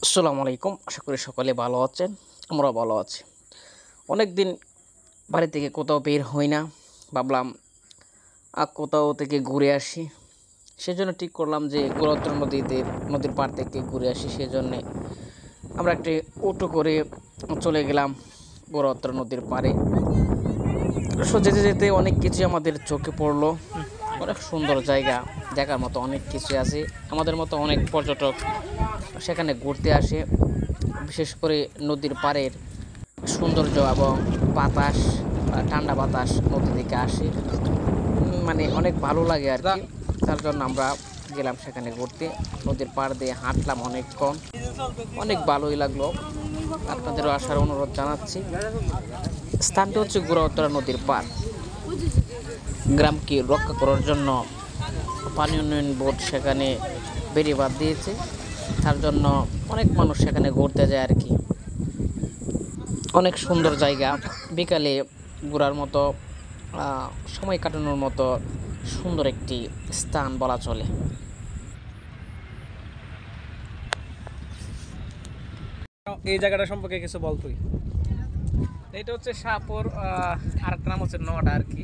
আসসালামু আলাইকুম। আশা করি সকলে ভালো আছেন, আমরাও ভালো আছি। অনেক দিন বাড়ি থেকে কোথাও বের হই না, ভাবলাম কোথাও থেকে ঘুরে আসি। সেজন্য ঠিক করলাম যে গোরত্র নদীর পাড় থেকে ঘুরে আসি। সেজন্যে আমরা একটি অটো করে চলে গেলাম গোরত্র নদীর পাড়ে। যেতে যেতে অনেক কিছু আমাদের চোখে পড়লো। অনেক সুন্দর জায়গা, দেখার মতো অনেক কিছু আছে। আমাদের মতো অনেক পর্যটক সেখানে ঘুরতে আসে। বিশেষ করে নদীর পাড়ের সৌন্দর্য এবং বাতাস, ঠান্ডা বাতাস নদী থেকে আসে, মানে অনেক ভালো লাগে আর কি। তার জন্য আমরা গেলাম সেখানে ঘুরতে। নদীর পাড় দিয়ে হাঁটলাম অনেকক্ষণ, অনেক ভালোই লাগলো। আপনাদেরও আসার অনুরোধ জানাচ্ছি। স্থানটি হচ্ছে গুড়াউত্তরা নদীর পাড়। গ্রামকে রক্ষা করার জন্য পানি উন্নয়ন বোর্ড সেখানে বেড়িবাঁধ দিয়েছে। তার জন্য অনেক মানুষ সেখানে ঘুরতে যায় আর কি। অনেক সুন্দর জায়গা, বিকালে ঘোরার মতো, সময় কাটানোর মতো সুন্দর একটি স্থান বলা চলে। এই জায়গাটা সম্পর্কে কিছু বল তুই। এটা হচ্ছে শাহপুর, আর নাম হচ্ছে নটা আর কি।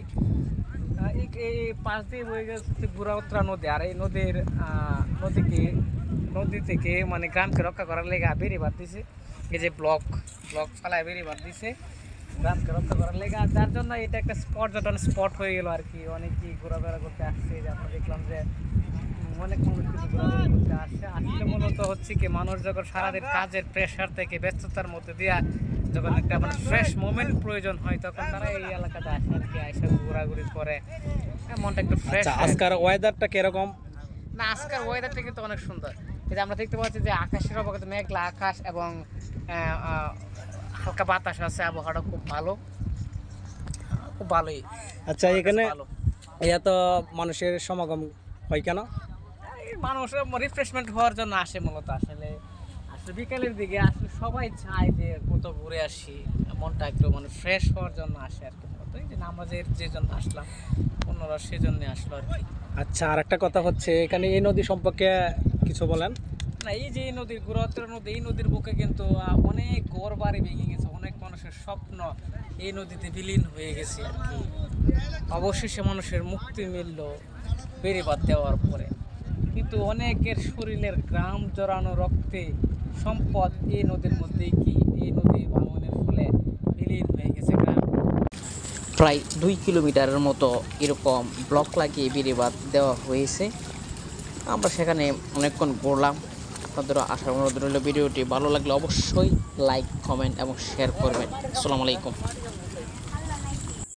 এই পাশ দিয়ে বয়ে গেছে বুড়াউত্রা নদী। আর এই নদী থেকে মানে গ্রামকে রক্ষা করার লেগে বেড়িবাঁধ দিছে। এই যে ব্লক ফালায় বেড়িবাঁধ দিছে গ্রামকে রক্ষা করার লেগে। আর যার জন্য এটা একটা পর্যটন স্পট হয়ে গেল আর কি। অনেকেই ঘোরাফেরা করতে আসছে। যে আমরা দেখলাম যে অনেক মানুষ কিন্তু ঘোরাফেরা করতে আসছে। আসলে মূলত হচ্ছে কি, মানুষ যখন সারাদিন কাজের প্রেশার থেকে ব্যস্ততার মধ্যে দিয়া যখন একটা মানে ফ্রেশ মোমেন্ট প্রয়োজন হয়, তখন তারা এই এলাকাতে আসে আর কি। আইসা ঘোরাঘুরি করে, মনটা একটু ফ্রেশ। আজকের ওয়েদারটা কিরকম? না, আজকের ওয়েদারটা কিন্তু অনেক সুন্দর। এই যে আমরা দেখতে পাচ্ছি যে আকাশের অবগত মেঘলা আকাশ এবং হালকা বাতাস আছে। আবহাওয়াটা খুব ভালো, খুব ভালোই। আচ্ছা, এখানে এত মানুষের সমাগম হয় কেন? মানুষ রিফ্রেশমেন্ট হওয়ার জন্য আসে মূলত। আসলে বিকালের দিকে আসলে সবাই চায় যে কোথাও ঘুরে আসি, মনটা একটু মানে ফ্রেশ হওয়ার জন্য আসে আর কি। মূলত এই যে নামাজের যে জন্য আসলাম, অন্যরা সেজন্য আসলো আর কি। আচ্ছা, আর একটা কথা হচ্ছে, এখানে এই নদী সম্পর্কে কিছু বলেন। না, এই যে নদীর গুরুত্বের নদী, এই নদীর বুকে কিন্তু অনেক ঘর বাড়ি ভেঙে গেছে। অনেক মানুষের স্বপ্ন এই নদীতে বিলীন হয়ে গেছে আর কি। অবশেষে মানুষের মুক্তি মিলল বেড়িবাঁধ দেওয়ার পরে। কিন্তু অনেকের শরীরের গ্রাম জড়ানো রক্তে সম্পদ এই নদীর মধ্যেই কি এই নদী ভাঙনের ফলে বিলীন হয়ে গেছে গ্রাম। প্রায় 2 কিলোমিটারের মতো এরকম ব্লক লাগিয়ে বেড়িবাঁধ দেওয়া হয়েছে। আমরা সেখানে অনেকক্ষণ ঘুরলাম। আপনাদেরও আসার অনুরোধ রইল। ভিডিওটি ভালো লাগলে অবশ্যই লাইক, কমেন্ট এবং শেয়ার করবেন। আসসালামু আলাইকুম।